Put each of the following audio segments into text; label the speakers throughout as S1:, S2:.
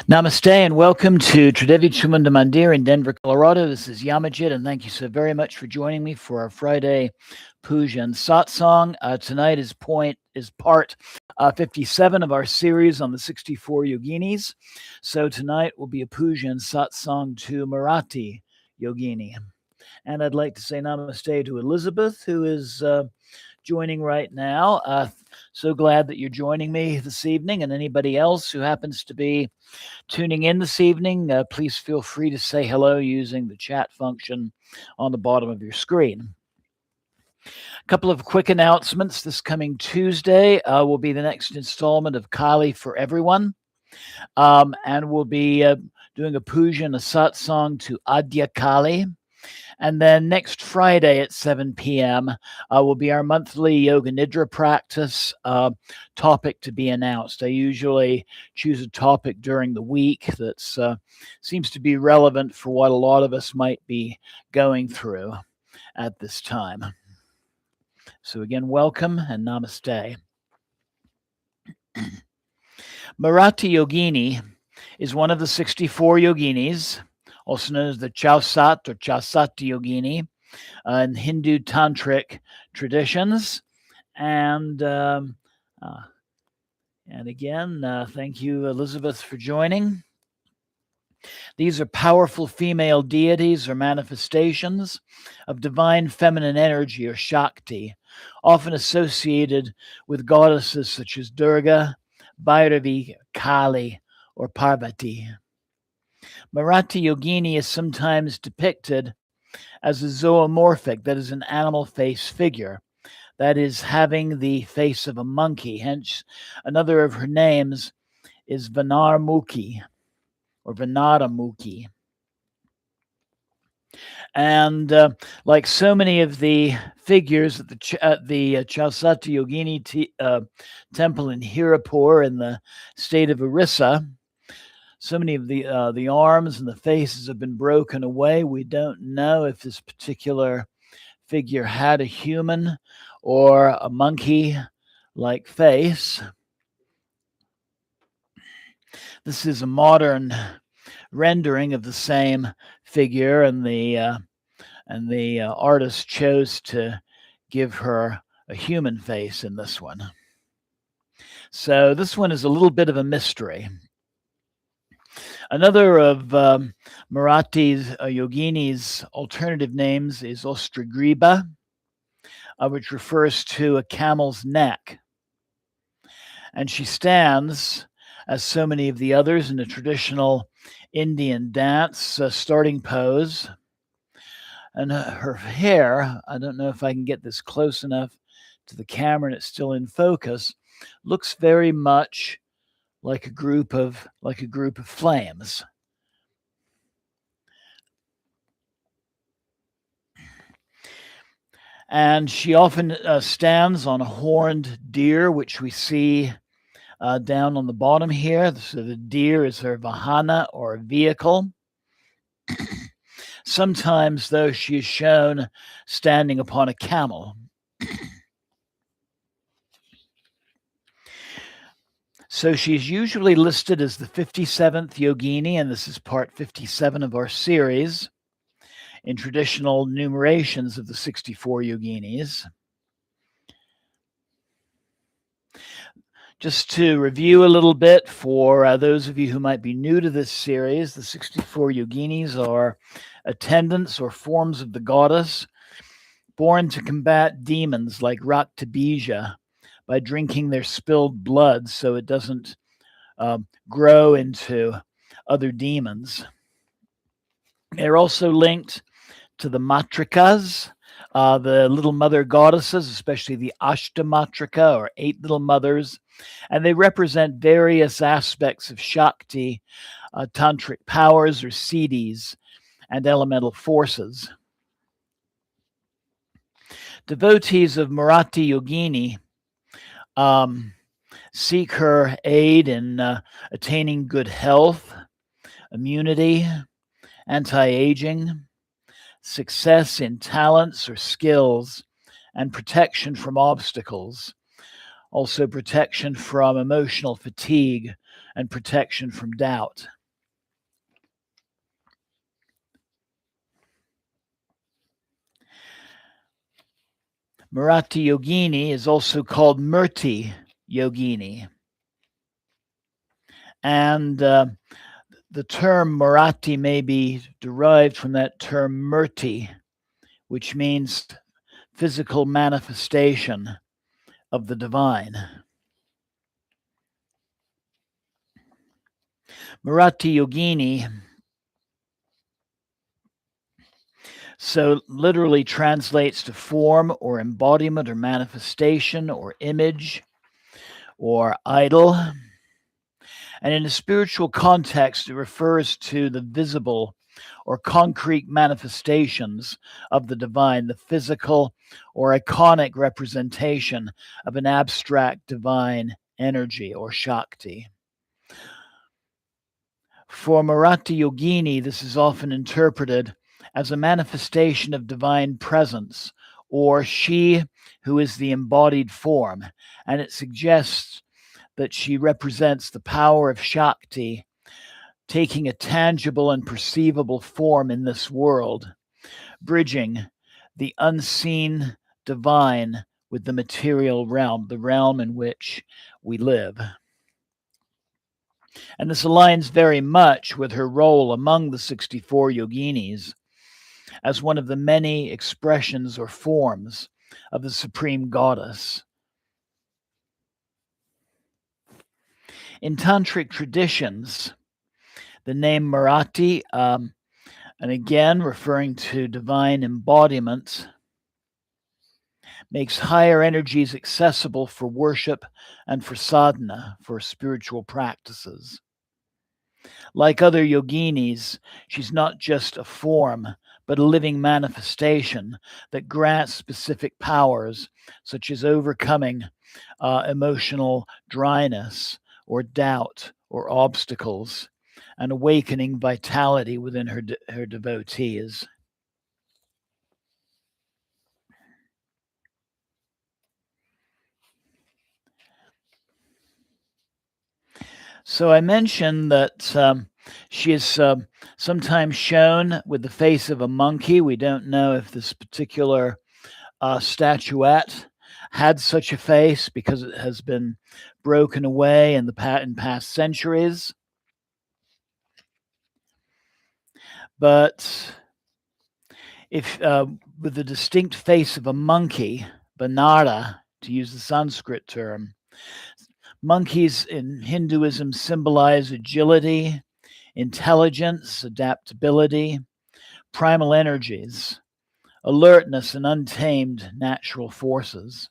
S1: Namaste and welcome to Tridevi Chumunda Mandir in Denver, Colorado. This is Yamajit, and thank you so very much for joining me for our Friday Puja and Satsang. Tonight is part 57 of our series on the 64 Yoginis. So tonight will be a Puja and Satsang to Murati Yogini. And I'd like to say namaste to Elizabeth, who is joining right now. So glad that you're joining me this evening, and anybody else who happens to be tuning in this evening, please feel free to say hello using the chat function on the bottom of your screen. A couple of quick announcements. This coming Tuesday will be the next installment of Kali for Everyone. And we'll be doing a puja and a satsang to Adya Kali. And then next Friday at 7 p.m. Will be our monthly Yoga Nidra practice topic to be announced. I usually choose a topic during the week that seems to be relevant for what a lot of us might be going through at this time. So again, welcome and namaste. Murati Yogini is one of the 64 Yoginis, also known as the Chausat or Chausati Yogini in Hindu Tantric traditions. And again, thank you, Elizabeth, for joining. These are powerful female deities or manifestations of divine feminine energy or Shakti, often associated with goddesses such as Durga, Bhairavi, Kali, or Parvati. Murati Yogini is sometimes depicted as a zoomorphic, that is, an animal face figure, that is, having the face of a monkey. Hence, another of her names is Vanarmukhi or Vanaramukhi. And like so many of the figures at the Chausati Yogini temple in Hirapur in the state of Orissa, so many of the arms and the faces have been broken away. We don't know if this particular figure had a human or a monkey-like face. This is a modern rendering of the same figure, and the artist chose to give her a human face in this one. So this one is a little bit of a mystery. Another of Murati's Yogini's alternative names is Ostragriba, which refers to a camel's neck. And she stands, as so many of the others, in a traditional Indian dance starting pose. And her hair, I don't know if I can get this close enough to the camera and it's still in focus, looks very much like a group of flames. And she often stands on a horned deer, which we see down on the bottom here. So the deer is her vahana or vehicle. Sometimes, though, she is shown standing upon a camel. So she's usually listed as the 57th Yogini, and this is part 57 of our series in traditional numerations of the 64 Yoginis. Just to review a little bit for those of you who might be new to this series, the 64 Yoginis are attendants or forms of the goddess born to combat demons like Raktabija by drinking their spilled blood so it doesn't grow into other demons. They're also linked to the matrikas, the little mother goddesses, especially the Ashtamatrika or 8 little mothers, and they represent various aspects of Shakti, tantric powers or siddhis, and elemental forces. Devotees of Murati Yogini seek her aid in attaining good health, immunity, anti-aging, success in talents or skills, and protection from obstacles. Also protection from emotional fatigue and protection from doubt. Murati Yogini is also called Murti Yogini. And the term Murati may be derived from that term Murti, which means physical manifestation of the divine. Murati Yogini so literally translates to form or embodiment or manifestation or image or idol. And in a spiritual context, it refers to the visible or concrete manifestations of the divine, the physical or iconic representation of an abstract divine energy or Shakti. For Murati Yogini, this is often interpreted as a manifestation of divine presence, or she who is the embodied form, and it suggests that she represents the power of Shakti taking a tangible and perceivable form in this world, bridging the unseen divine with the material realm, the realm in which we live. And this aligns very much with her role among the 64 yoginis as one of the many expressions or forms of the Supreme Goddess. In tantric traditions, the name Murati, and again referring to divine embodiment, makes higher energies accessible for worship and for sadhana, for spiritual practices. Like other yoginis, she's not just a form, but a living manifestation that grants specific powers, such as overcoming emotional dryness or doubt or obstacles, and awakening vitality within her devotees. So I mentioned that she is sometimes shown with the face of a monkey. We don't know if this particular statuette had such a face because it has been broken away in past centuries. But if with the distinct face of a monkey, Banara, to use the Sanskrit term, monkeys in Hinduism symbolize agility, intelligence, adaptability, primal energies, alertness, and untamed natural forces.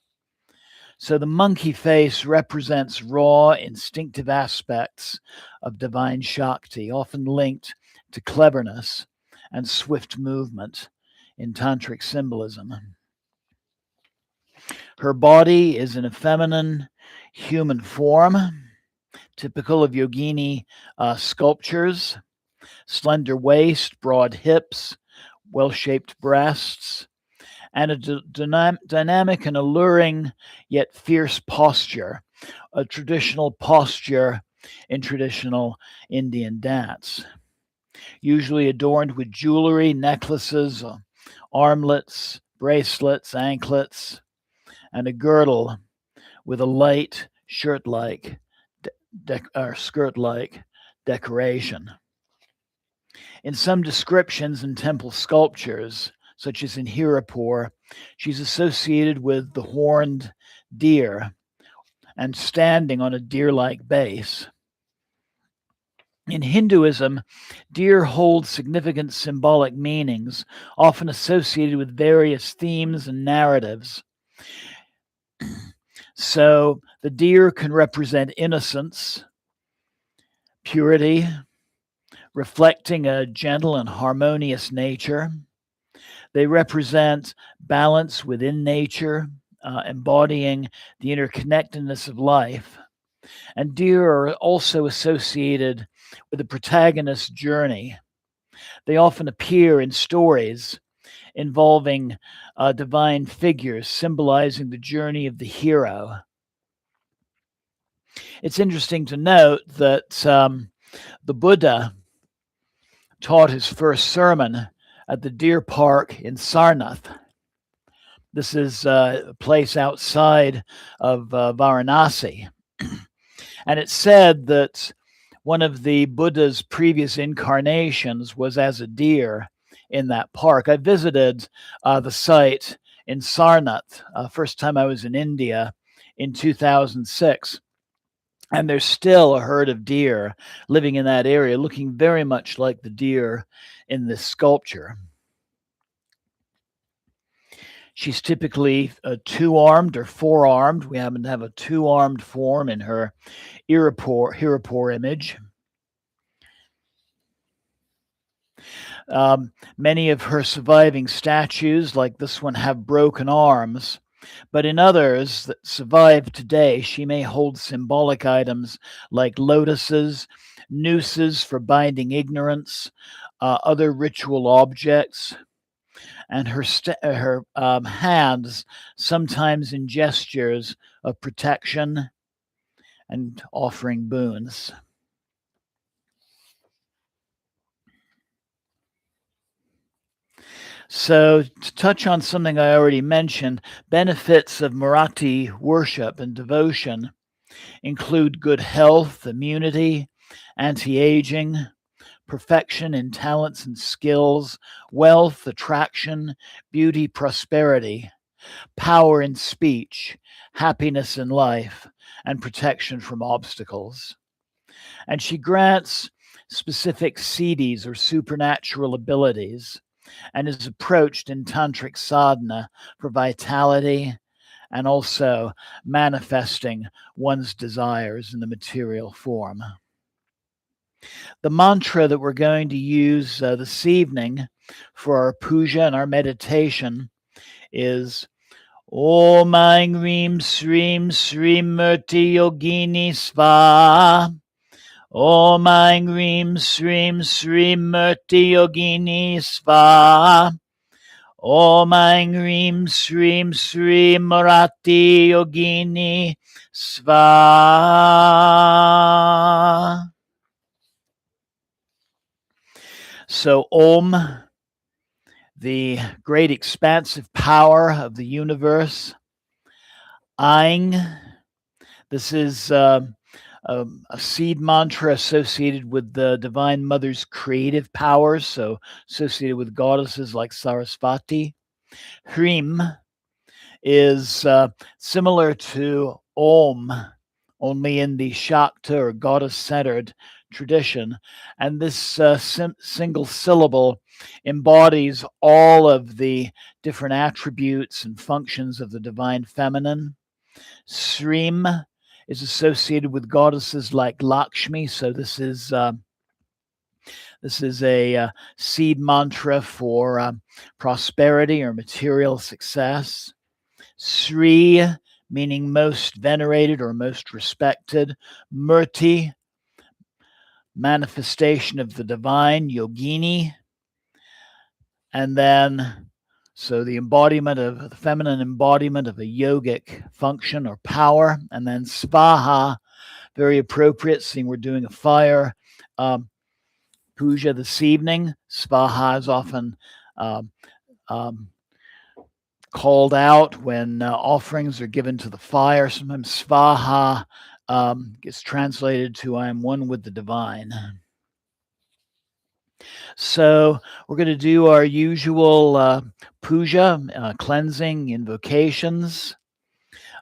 S1: So the monkey face represents raw, instinctive aspects of divine Shakti, often linked to cleverness and swift movement in tantric symbolism. Her body is in a feminine human form, typical of yogini sculptures: slender waist, broad hips, well-shaped breasts, and a dynamic and alluring yet fierce posture, a traditional posture in traditional Indian dance, usually adorned with jewelry, necklaces, armlets, bracelets, anklets, and a girdle with a light shirt-like or skirt-like decoration. In some descriptions in temple sculptures, such as in Hirapur, she's associated with the horned deer and standing on a deer-like base. In Hinduism, deer hold significant symbolic meanings, often associated with various themes and narratives. So the deer can represent innocence, purity, reflecting a gentle and harmonious nature. They represent balance within nature, embodying the interconnectedness of life. And deer are also associated with the protagonist's journey. They often appear in stories involving divine figures, symbolizing the journey of the hero. It's interesting to note that the Buddha taught his first sermon at the deer park in Sarnath. This is a place outside of Varanasi. And it's said that one of the Buddha's previous incarnations was as a deer in that park. I visited the site in Sarnath, first time I was in India in 2006. And there's still a herd of deer living in that area, looking very much like the deer in this sculpture. She's typically two-armed or four-armed. We happen to have a two-armed form in her Hirapur image. Many of her surviving statues, like this one, have broken arms. But in others that survive today, she may hold symbolic items like lotuses, nooses for binding ignorance, other ritual objects, and her hands, sometimes in gestures of protection and offering boons. So, to touch on something I already mentioned, benefits of Murati worship and devotion include good health, immunity, anti-aging, perfection in talents and skills, wealth, attraction, beauty, prosperity, power in speech, happiness in life, and protection from obstacles. And she grants specific siddhis or supernatural abilities and is approached in tantric sadhana for vitality and also manifesting one's desires in the material form. The mantra that we're going to use this evening for our puja and our meditation is Om AING Hrim Shrim Shrim Murti Yogini Swaha. Om AING Hrim Shrim Shrim Murti Yogini Swaha. Om AING Hrim Shrim Shrim Murati Yogini Swaha. So Om, the great expansive power of the universe. AING, this is a seed mantra associated with the Divine Mother's creative powers, so associated with goddesses like Sarasvati. Hrim is similar to Om, only in the Shakta or goddess-centered tradition. And this single syllable embodies all of the different attributes and functions of the divine feminine. Shrim is associated with goddesses like Lakshmi, so this is a seed mantra for prosperity or material success. Sri, meaning most venerated or most respected. Murti, manifestation of the divine. Yogini, and then so the embodiment of the feminine embodiment of a yogic function or power. And then Swaha, very appropriate, seeing we're doing a fire puja this evening. Swaha is often called out when offerings are given to the fire. Sometimes Swaha gets translated to I am one with the divine. So we're going to do our usual puja, cleansing, invocations.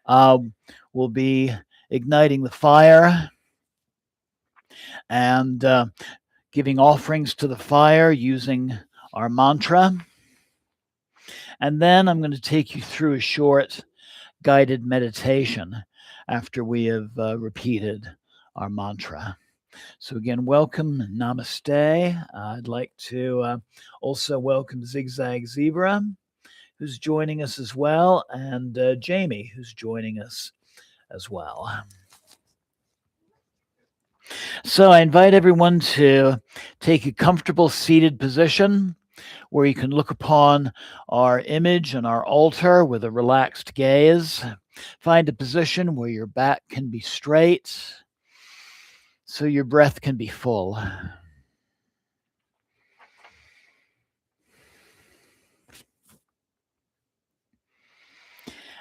S1: We'll be igniting the fire and giving offerings to the fire using our mantra. And then I'm going to take you through a short guided meditation after we have repeated our mantra. So again, welcome, namaste. I'd like to also welcome Zigzag Zebra, who's joining us as well, and Jamie, who's joining us as well. So I invite everyone to take a comfortable seated position where you can look upon our image and our altar with a relaxed gaze. Find a position where your back can be straight so your breath can be full.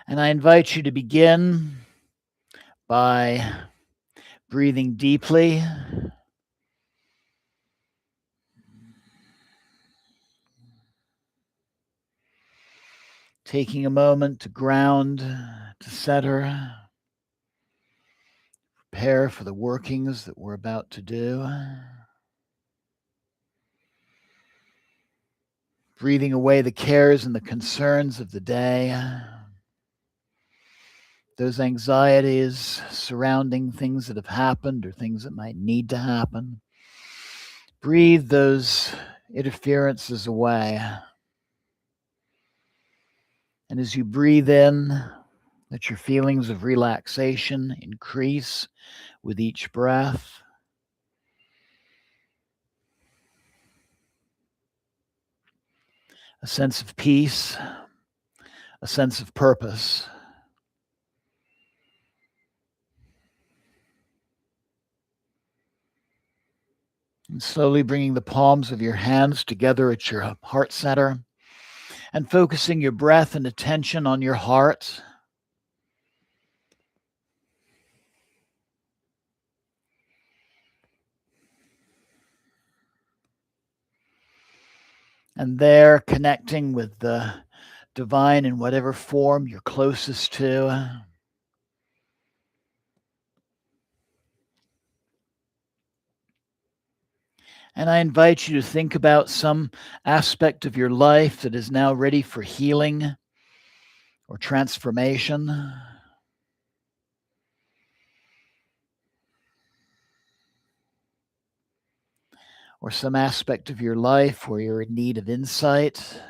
S1: And I invite you to begin by breathing deeply. Taking a moment to ground, to center, prepare for the workings that we're about to do. Breathing away the cares and the concerns of the day. Those anxieties surrounding things that have happened or things that might need to happen. Breathe those interferences away. And as you breathe in, let your feelings of relaxation increase with each breath. A sense of peace, a sense of purpose. And slowly bringing the palms of your hands together at your heart center and focusing your breath and attention on your heart. And there, connecting with the divine in whatever form you're closest to. And I invite you to think about some aspect of your life that is now ready for healing or transformation. Or some aspect of your life where you're in need of insight,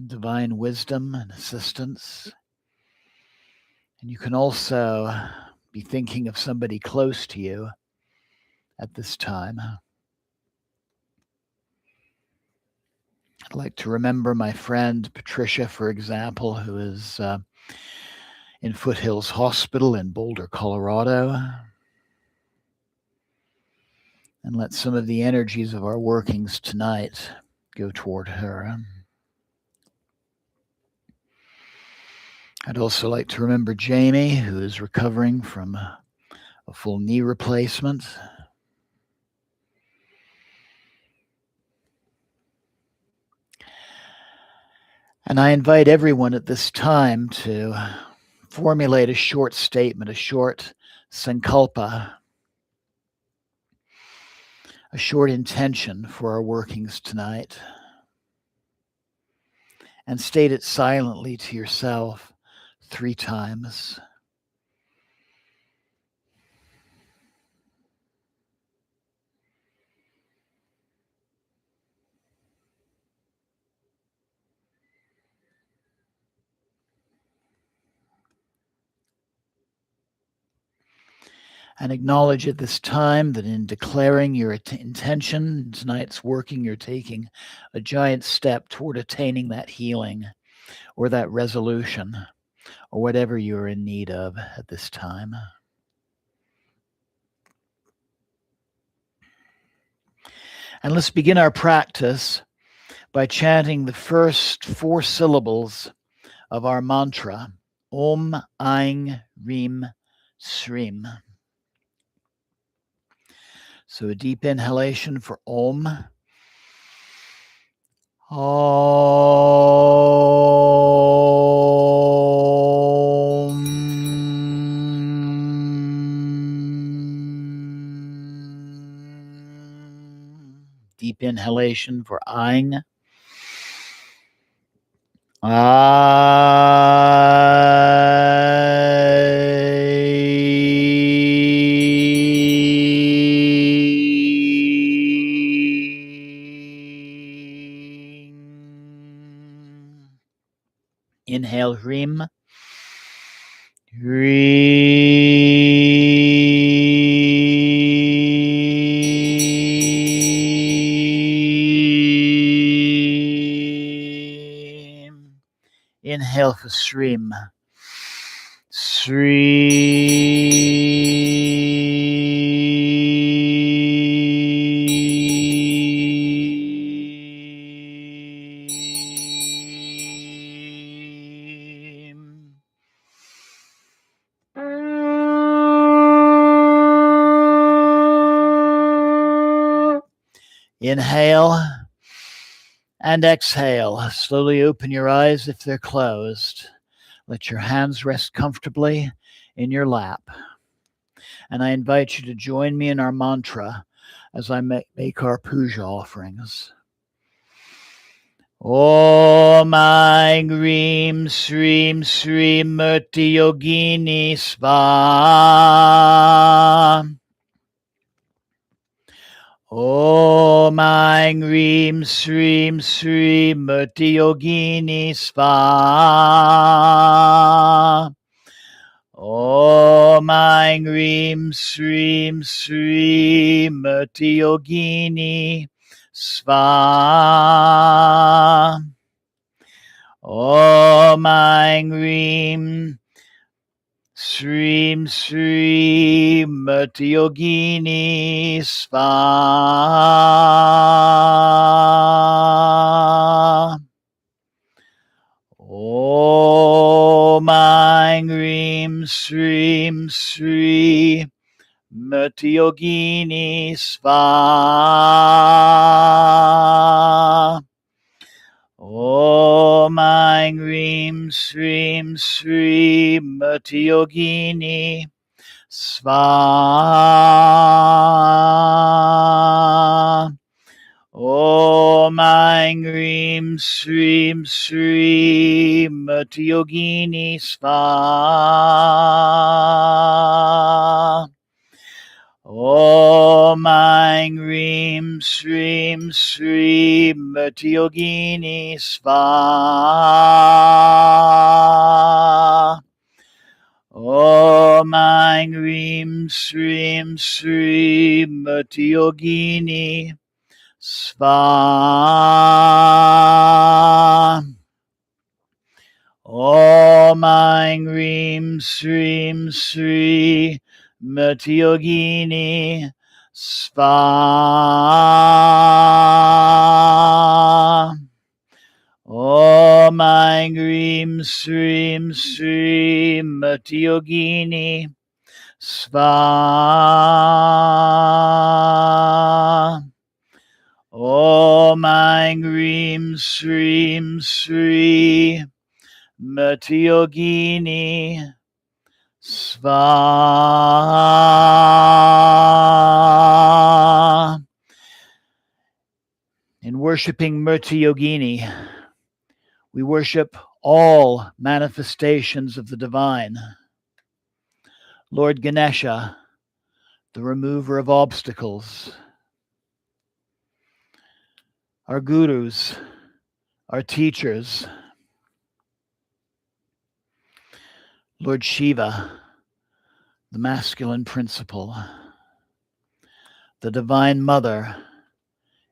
S1: divine wisdom and assistance. And you can also be thinking of somebody close to you at this time. I'd like to remember my friend Patricia, for example, who is in Foothills Hospital in Boulder, Colorado. And let some of the energies of our workings tonight go toward her. I'd also like to remember Jamie, who is recovering from a full knee replacement. And I invite everyone at this time to formulate a short statement, a short sankalpa, a short intention for our workings tonight. And state it silently to yourself 3 times. And acknowledge at this time that in declaring your intention, tonight's working, you're taking a giant step toward attaining that healing or that resolution or whatever you're in need of at this time. And let's begin our practice by chanting the first 4 syllables of our mantra, Om, AING, Hrim, Shrim. So a deep inhalation for Om. Om. Deep inhalation for AING. Inhale, Hrim. Hrim. Inhale for Shrim. Inhale and exhale. Slowly open your eyes if they're closed. Let your hands rest comfortably in your lap. And I invite you to join me in our mantra as I make our puja offerings. Om AING Hrim Shrim Shrim Murti Yogini Swaha. Om AING Hrim Shrim Shrim Murti Yogini Swaha. Om AING Hrim Shrim Shrim Murti Yogini Swaha. Om AING Hrim Shrim Shrim Murti Yogini Swaha. Om AING Hrim Shrim Shrim Murti Yogini Swaha. Om AING Hrim Shrim Shrim Murti Yogini Swaha. Om AING Hrim Shrim Shrim Murti Yogini Swaha. Om AING Hrim Shrim Shrim Murti Yogini Swaha. Om AING Hrim Shrim Shrim Murti Yogini Swaha. Om AING Hrim Shrim Shrim Murti Yogini Swaha. Om AING Hrim Shrim Shrim Murti Yogini Swaha. Om AING Hrim Shrim Shrim Murti Yogini Swaha. In worshiping Murti Yogini, we worship all manifestations of the divine. Lord Ganesha, the remover of obstacles. Our gurus, our teachers. Lord Shiva, the masculine principle. The Divine Mother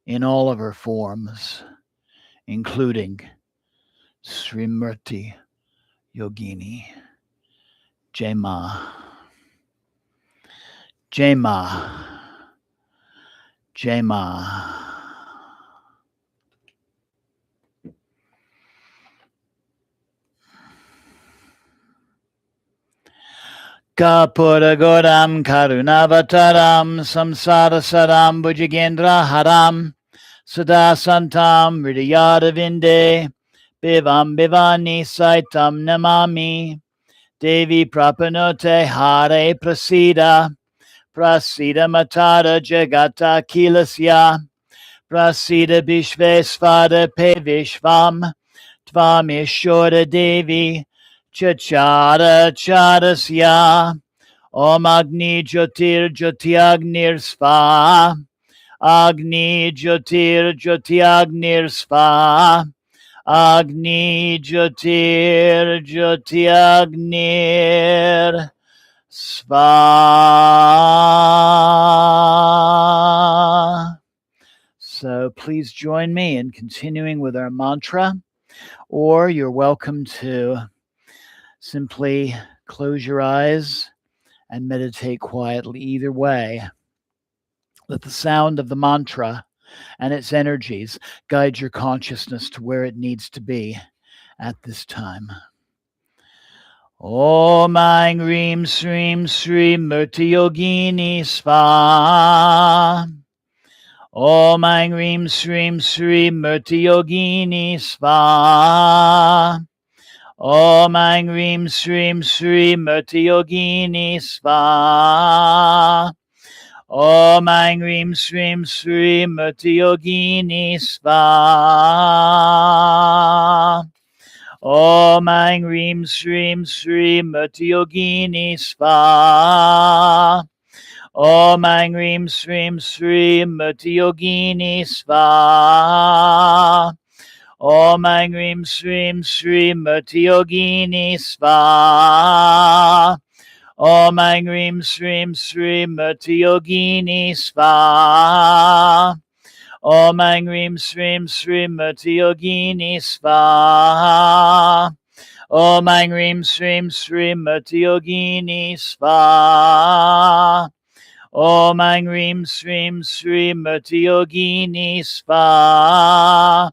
S1: in all of her forms, including Sri Murti Yogini. Jai Ma. Jai Ma. Jai Ma. Kapura Goram Karunavataram Samsara Saram Bhujagendra Haram Sadasantam Hridayada Vinde Bivam Bivani Saitam Namami Devi Prapanote Hare Prasida Prasida Matara Jagata Kilasya Prasida Bishvesvada Pevishvam Tvamishora Devi Chachara Charasya Om Agni Jyotir Jyotiagnir Svaha Agni Jyotir Jyotiagnir Svaha Agni Jyotir Jyotiagnir Svaha. So please join me in continuing with our mantra. or you're welcome to simply close your eyes and meditate quietly. Either way, let the sound of the mantra and its energies guide your consciousness to where it needs to be at this time. Om Aing Hrim Shrim Shrim Murti Yogini Swaha. Om Aing Hrim Shrim Shrim Murti Yogini Swaha. Om Aing Hrim Shrim Shrim Murti Yogini Swaha. Om Aing Hrim Shrim Shrim Murti Yogini Swaha. Om Aing Hrim Shrim Shrim Murti Yogini Swaha. Om Aing Hrim Shrim Shrim Murti Yogini Swaha. Om Aing Hrim Shrim Shrim Murti Yogini Swaha. Om Aing Hrim Shrim Shrim Murti Yogini Swaha. Om Aing Hrim Shrim Shrim Murti Yogini Swaha. Om Aing Hrim Shrim Shrim Murti Yogini Swaha. Om Aing Hrim Shrim Shrim Murti Yogini Swaha.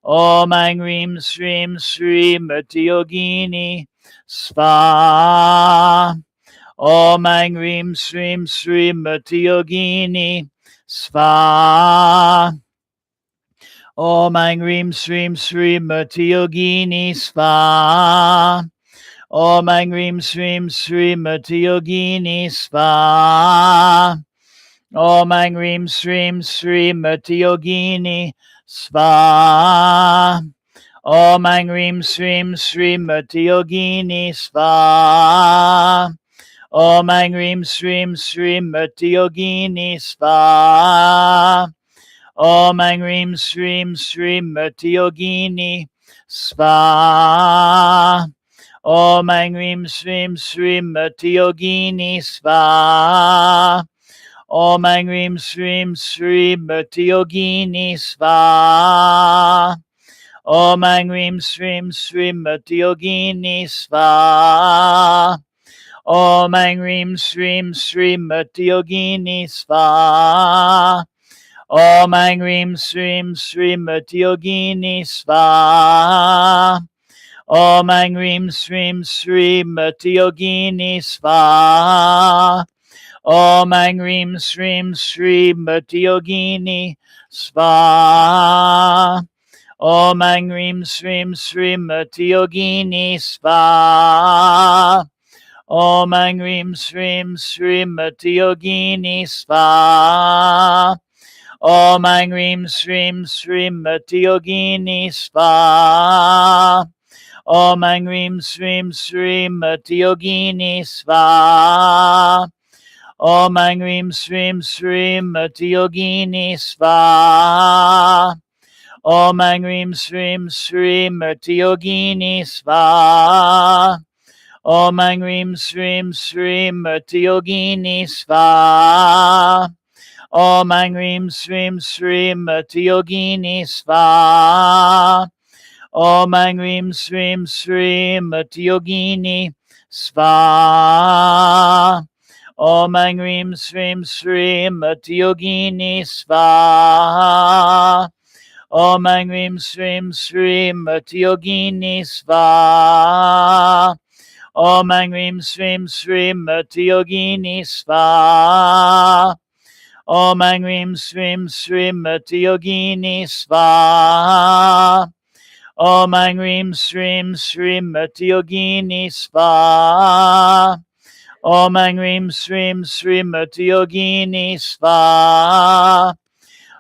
S1: Om Aing Hrim Shrim Shrim Murti Yogini Swaha. Om Aing Hrim Shrim Shrim Murti Yogini Swaha. Om Aing Hrim Shrim Shrim Murti Yogini Swaha. Om Aing Hrim Shrim Shrim Murti Yogini Swaha. Om Aing Hrim Shrim Shrim Murti Yogini Swaha. Om Aing Hrim Shrim Shrim Murti Yogini Swaha. Om Aing Hrim Shrim Shrim Murti Yogini Swaha. Om Aing Hrim Shrim Shrim Murti Yogini Swaha. Om Aing Hrim Shrim Shrim Murti Yogini Swaha. Om Aing Hrim Shrim Shrim Murti Yogini Swaha. Om Aing Hrim Shrim Shrim Murti Yogini Swaha. Om Aing Hrim Shrim Shrim Murti Yogini Swaha. Om Aing Hrim Shrim Shrim Murti Yogini Swaha. Om Aing Hrim Shrim Shrim Murti Yogini Swaha. Om Aing Hrim Shrim Shrim Murti Yogini Swaha. Om Aing Hrim Shrim Shrim Murti Yogini Swaha. Om Aing Hrim Shrim Shrim Murti Yogini Swaha. Om Aing Hrim Shrim Shrim Murti Yogini Swaha. Om Aing Hrim Shrim Shrim Murti Yogini Swaha. Om Aing Hrim Shrim Shrim Murti Yogini Swaha. Om Aing Hrim Shrim Shrim Murti Yogini Swaha. Om Aing Hrim Shrim Shrim Murti Yogini Swaha. Om Aing Hrim Shrim Shrim Murti Yogini Swaha. Om Aing Hrim Shrim Shrim Murti Yogini Swaha. Om Aing Hrim Shrim Shrim Murti Yogini Swaha. Om Aing Hrim Shrim Shrim Murti Yogini Swaha. Om Aing Hrim Shrim Shrim Murti Yogini Swaha. Om Aing Hrim Shrim Shrim Murti Yogini Swaha. Om Aing Hrim Shrim Shrim Murti Yogini Swaha. Om Aing Hrim Shrim Shrim Murti Yogini Swaha.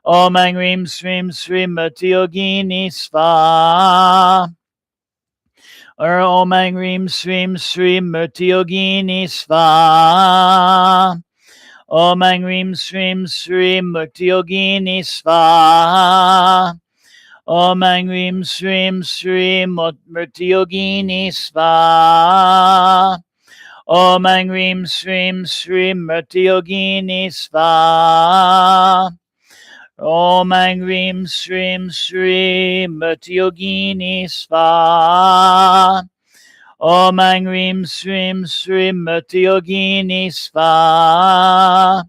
S1: Om Aing Hrim Shrim Shrim Murti Yogini Swaha. Om Aing Hrim Shrim Shrim Murti Yogini Swaha. Om Aing Hrim Shrim Shrim Murti Yogini Swaha. Om Aing Hrim Shrim Shrim Murti Yogini Swaha. Om Aing Hrim Shrim Shrim Murti Yogini Swaha. Om Aing Hrim Shrim Shrim Murti Yogini Swaha. Om Aing Hrim Shrim Shrim Murti Yogini Swaha.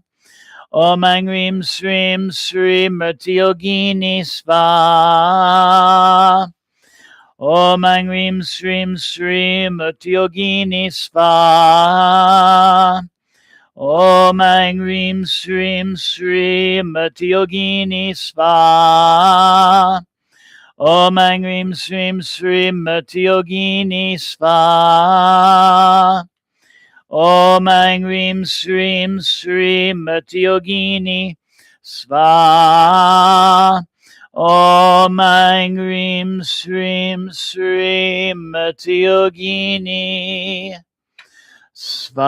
S1: Om Aing Hrim Shrim Shrim Murti Yogini Swaha. Om Aing Hrim Shrim Shrim Murti Yogini Swaha. Om Aing Hrim Shrim Shrim Murti Yogini Swaha. Om Aing Hrim Shrim Shrim Murti Yogini Swaha. Om Aing Hrim Shrim Shrim Murti Yogini Swaha. Om Aing Hrim Shrim Shrim Murti Yogini Swaha.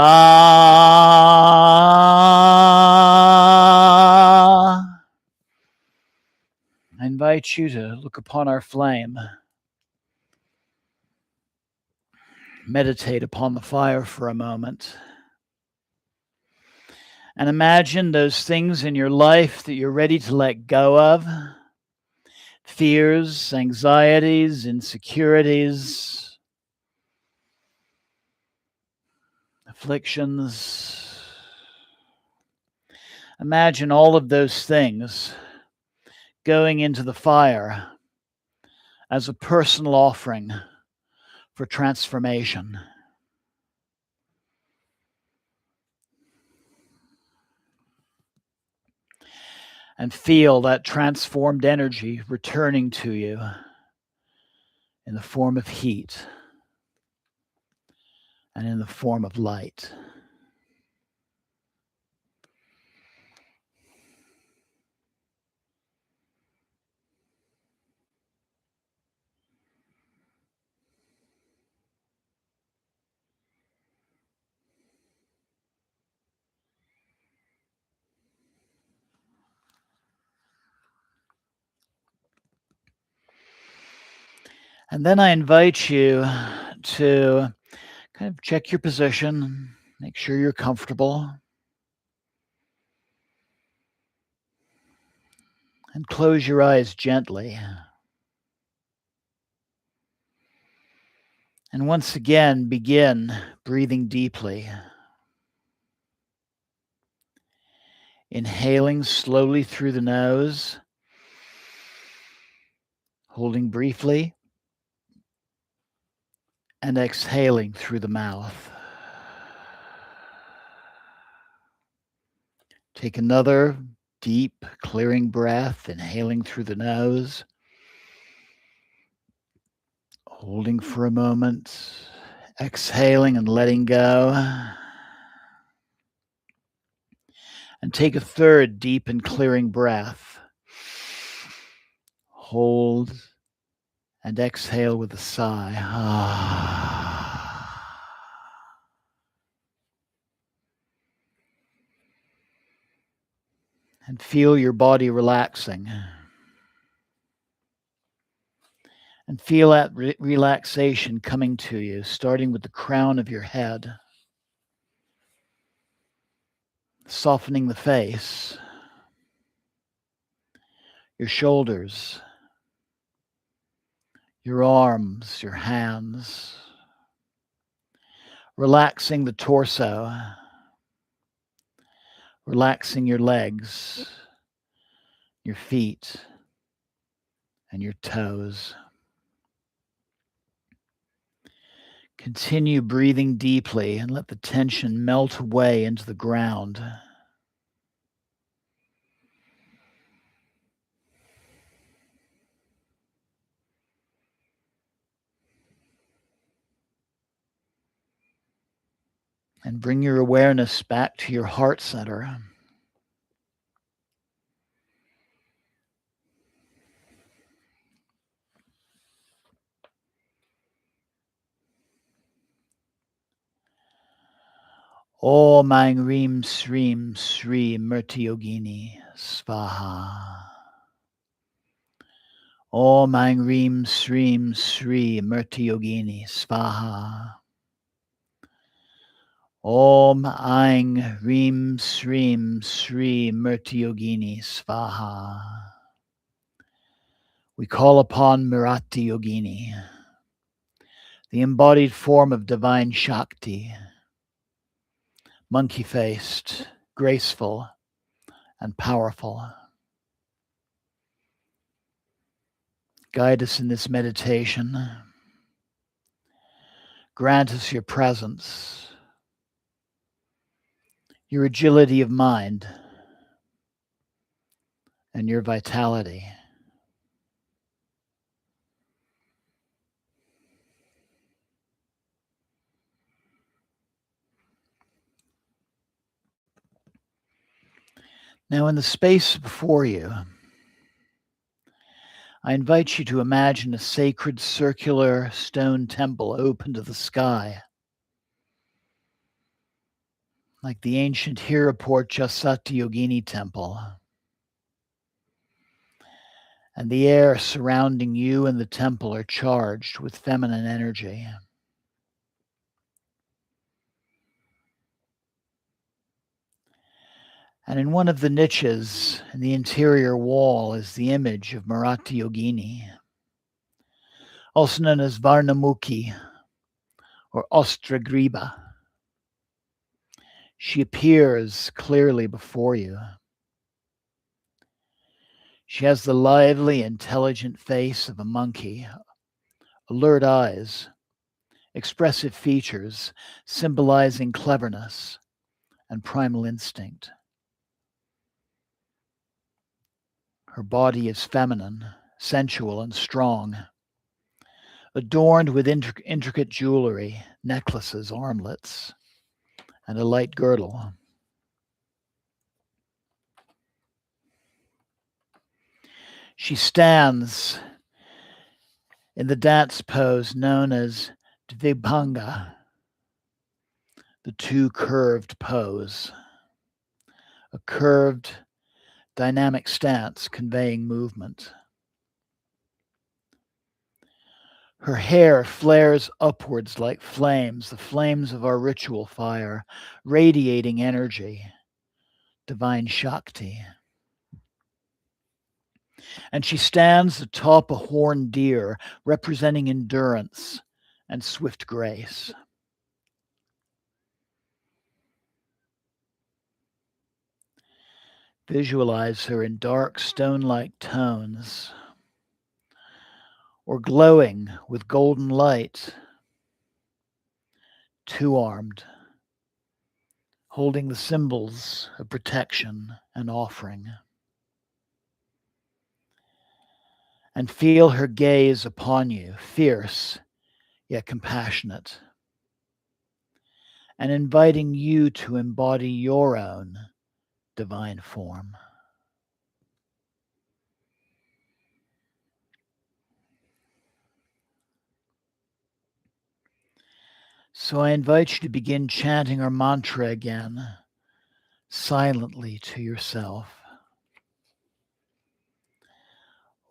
S1: I invite you to look upon our flame. Meditate upon the fire for a moment. And imagine those things in your life that you're ready to let go of. Fears, anxieties, insecurities, afflictions. Imagine all of those things going into the fire as a personal offering for transformation. And feel that transformed energy returning to you in the form of heat and in the form of light. And then I invite you to kind of check your position, make sure you're comfortable, and close your eyes gently. And once again, begin breathing deeply. Inhaling slowly through the nose, holding briefly, and exhaling through the mouth. Take another deep, clearing breath, inhaling through the nose, holding for a moment, exhaling and letting go. And take a third deep and clearing breath. Hold and exhale with a sigh. And feel your body relaxing. And feel that relaxation coming to you, starting with the crown of your head, softening the face, your shoulders, your arms, your hands, relaxing the torso, relaxing your legs, your feet, and your toes. Continue breathing deeply and let the tension melt away into the ground. And bring your awareness back to your heart center. Om Aing Hrim Shrim Shri Murti Yogini Swaha. Om Aing Hrim Shrim Shri Murti Yogini Swaha. Om AING Hrim Shrim Shri Murti Yogini Swaha. We call upon Murati Yogini, the embodied form of divine Shakti, monkey-faced, graceful, and powerful. Guide us in this meditation. Grant us your presence, your agility of mind, and your vitality. Now, in the space before you, I invite you to imagine a sacred circular stone temple open to the sky, like the ancient Hiraporcha Satyogini temple. And the air surrounding you and the temple are charged with feminine energy. And in one of the niches in the interior wall is the image of Murati Yogini, also known as Varnamukhi or Ostragriba. She appears clearly before you. She has the lively, intelligent face of a monkey, alert eyes, expressive features symbolizing cleverness and primal instinct. Her body is feminine, sensual, and strong, adorned with intricate jewelry, necklaces, armlets, and a light girdle. She stands in the dance pose known as Dvibhanga, the two curved pose, a curved, dynamic stance conveying movement. Her hair flares upwards like flames, the flames of our ritual fire, radiating energy, divine Shakti. And she stands atop a horned deer, representing endurance and swift grace. Visualize her in dark stone-like tones, or glowing with golden light, two-armed, holding the symbols of protection and offering. And feel her gaze upon you, fierce yet compassionate, and inviting you to embody your own divine form. So I invite you to begin chanting our mantra again, silently to yourself.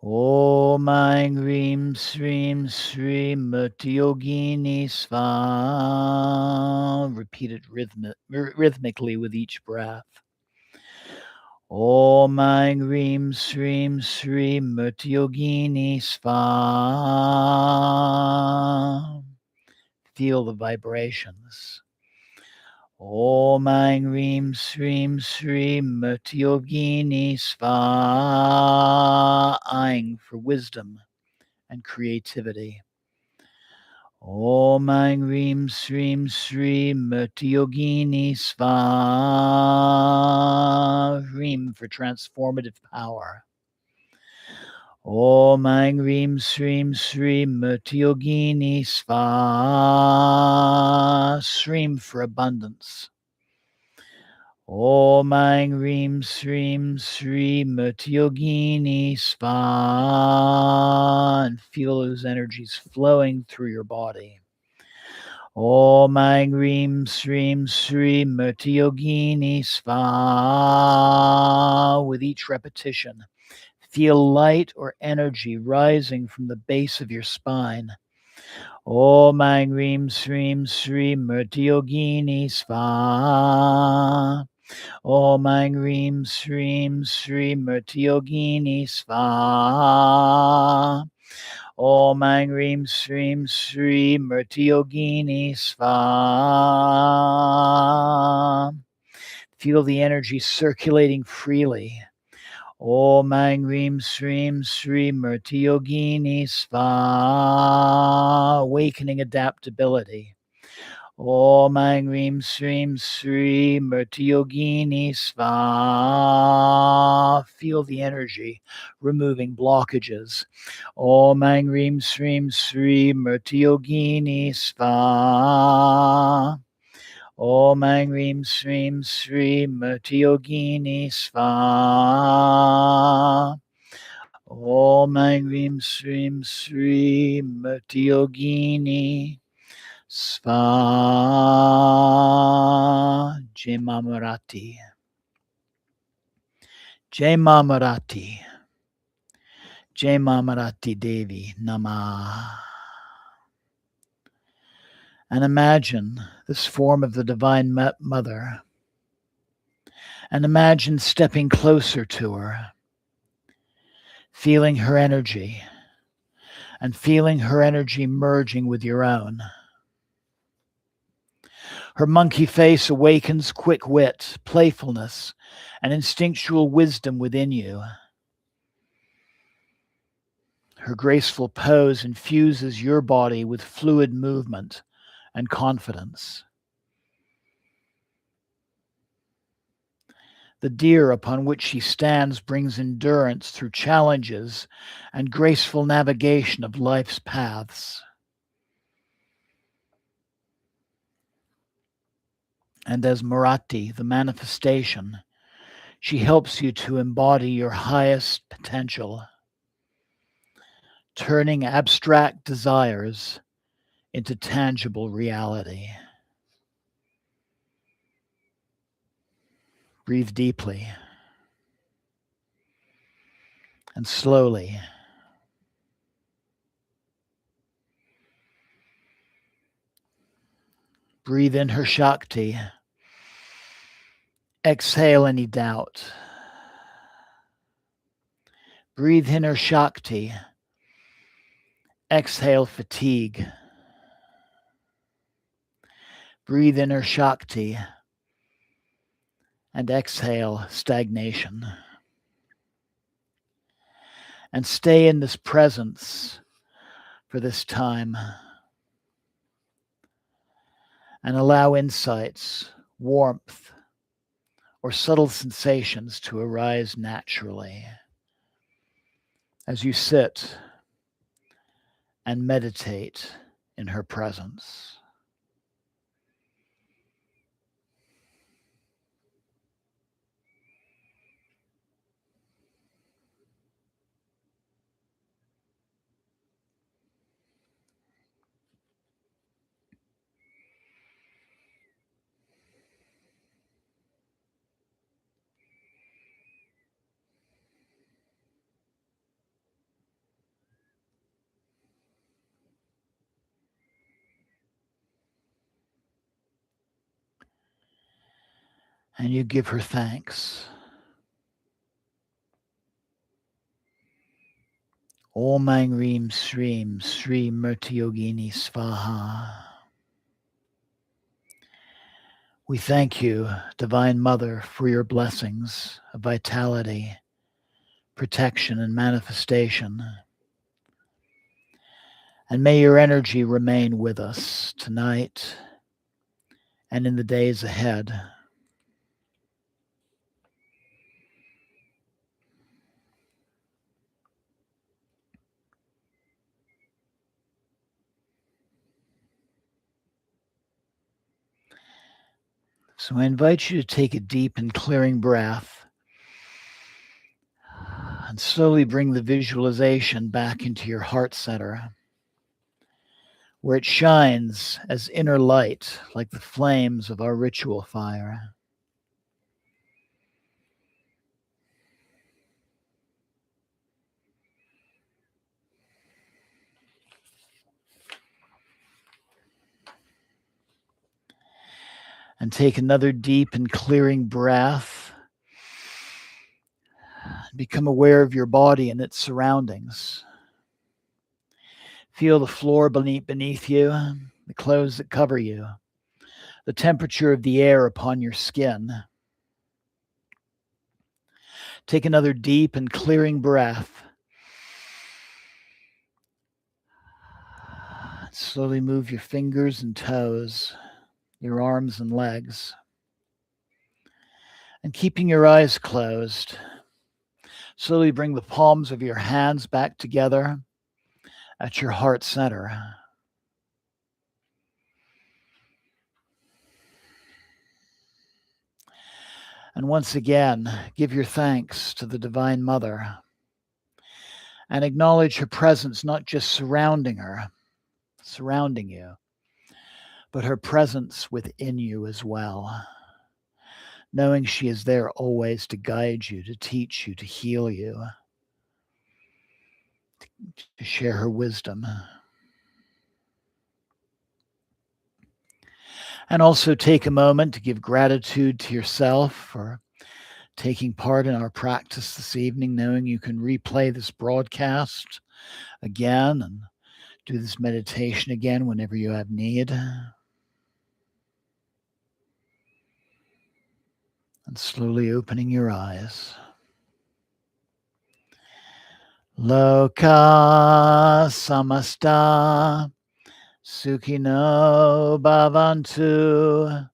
S1: Om AING Hrim Shrim Shri Murti Yogini Swaha. Repeat it rhythmically with each breath. Om AING Hrim Shrim Shri Murti Yogini Swaha. Feel the vibrations. Om AING Hrim Shrim Shri Murti Yogini Swaha. AING for wisdom and creativity. Om AING Hrim Shrim Shri Murti Yogini Swaha. Hrim for transformative power. Om AING Hrim Shrim Shri Murti Yogini Swaha. Shrim for abundance. Om AING Hrim Shrim Shri Murti Yogini Swaha. And feel those energies flowing through your body. Om AING Hrim Shrim Shri Murti Yogini Swaha. With each repetition, feel light or energy rising from the base of your spine, Om Aing Hrim Shrim Shri Murti Yogini Swaha. Om Aing Hrim Shrim Shri Murti Yogini Swaha. Om Aing Hrim Shrim Shri Murti Yogini Swaha. Feel the energy circulating freely. Om Aing Hrim Shrim Shri Murti Yogini Swaha. Awakening adaptability. Om Aing Hrim Shrim Shri Murti Yogini Swaha. Feel the energy removing blockages. Om Aing Hrim Shrim Shri Murti Yogini Swaha. Om Aing Hrim Shrim Shri Murti Yogini Swaha. Om Aing Hrim Shrim Shri Murti Yogini Swaha. Jai Ma Murati. Jai Ma Murati. Jai Ma Murati Devi Namah. And imagine this form of the Divine Mother. And imagine stepping closer to her, feeling her energy, and feeling her energy merging with your own. Her monkey face awakens quick wit, playfulness, and instinctual wisdom within you. Her graceful pose infuses your body with fluid movement and confidence. The deer upon which she stands brings endurance through challenges and graceful navigation of life's paths. And as Murati, the manifestation, she helps you to embody your highest potential, turning abstract desires into tangible reality. Breathe deeply and slowly. Breathe in her Shakti. Exhale any doubt. Breathe in her Shakti. Exhale fatigue. Breathe in her Shakti and exhale stagnation. And stay in this presence for this time. And allow insights, warmth, or subtle sensations to arise naturally as you sit and meditate in her presence. And you give her thanks. Om Aing Hrim Shrim Shri Murti Yogini Swaha. We thank you, Divine Mother, for your blessings of vitality, protection, and manifestation. And may your energy remain with us tonight and in the days ahead. So I invite you to take a deep and clearing breath and slowly bring the visualization back into your heart center, where it shines as inner light like the flames of our ritual fire. And take another deep and clearing breath. Become aware of your body and its surroundings. Feel the floor beneath you, the clothes that cover you, the temperature of the air upon your skin. Take another deep and clearing breath. Slowly move your fingers and toes, your arms and legs. And keeping your eyes closed, slowly bring the palms of your hands back together at your heart center. And once again, give your thanks to the Divine Mother and acknowledge her presence, not just surrounding you, but her presence within you as well. Knowing she is there always to guide you, to teach you, to heal you, to share her wisdom. And also take a moment to give gratitude to yourself for taking part in our practice this evening, knowing you can replay this broadcast again and do this meditation again whenever you have need. And slowly opening your eyes. Loka samasta sukhino bhavantu.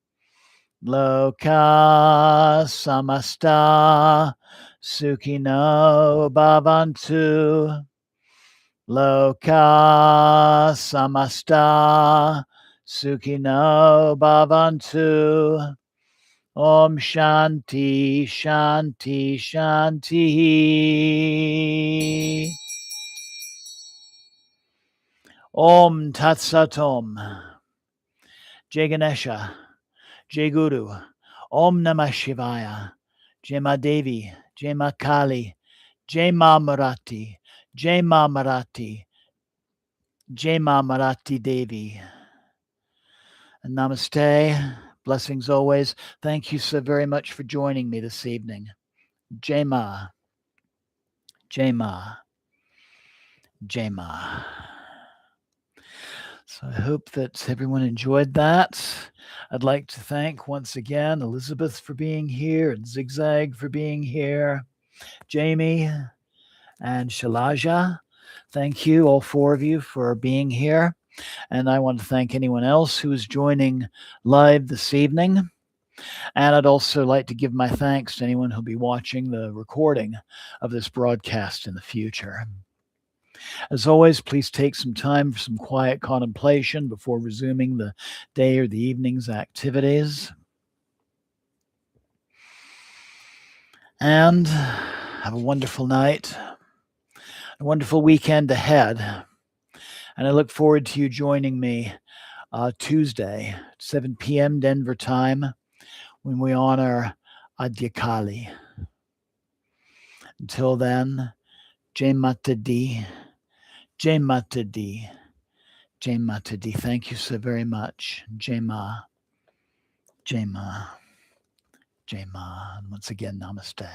S1: Loka samasta sukhino bhavantu. Loka samasta sukhino bhavantu. Om Shanti, Shanti, Shanti. Om Tat Sat Om. Jai Ganesha, Jai Guru, Om Namah Shivaya, Jai Ma Devi, Jai Ma Kali, Jai Ma Murati, Jai Ma Murati, Jai Ma Murati Devi. And namaste. Blessings always. Thank you so very much for joining me this evening. Jai Ma. Jai Ma. Jai Ma. So I hope that everyone enjoyed that. I'd like to thank once again Elizabeth for being here and Zigzag for being here, Jamie and Shalaja. Thank you, all four of you, for being here. And I want to thank anyone else who is joining live this evening. And I'd also like to give my thanks to anyone who'll be watching the recording of this broadcast in the future. As always, please take some time for some quiet contemplation before resuming the day or the evening's activities. And have a wonderful night, a wonderful weekend ahead. And I look forward to you joining me Tuesday, 7 p.m. Denver time, when we honor Adyakali. Until then, Jai Mata Di, Jai Mata Di, Jai Mata Di. Thank you so very much. Jai Ma, Jai Ma, Jai Ma. And once again, namaste.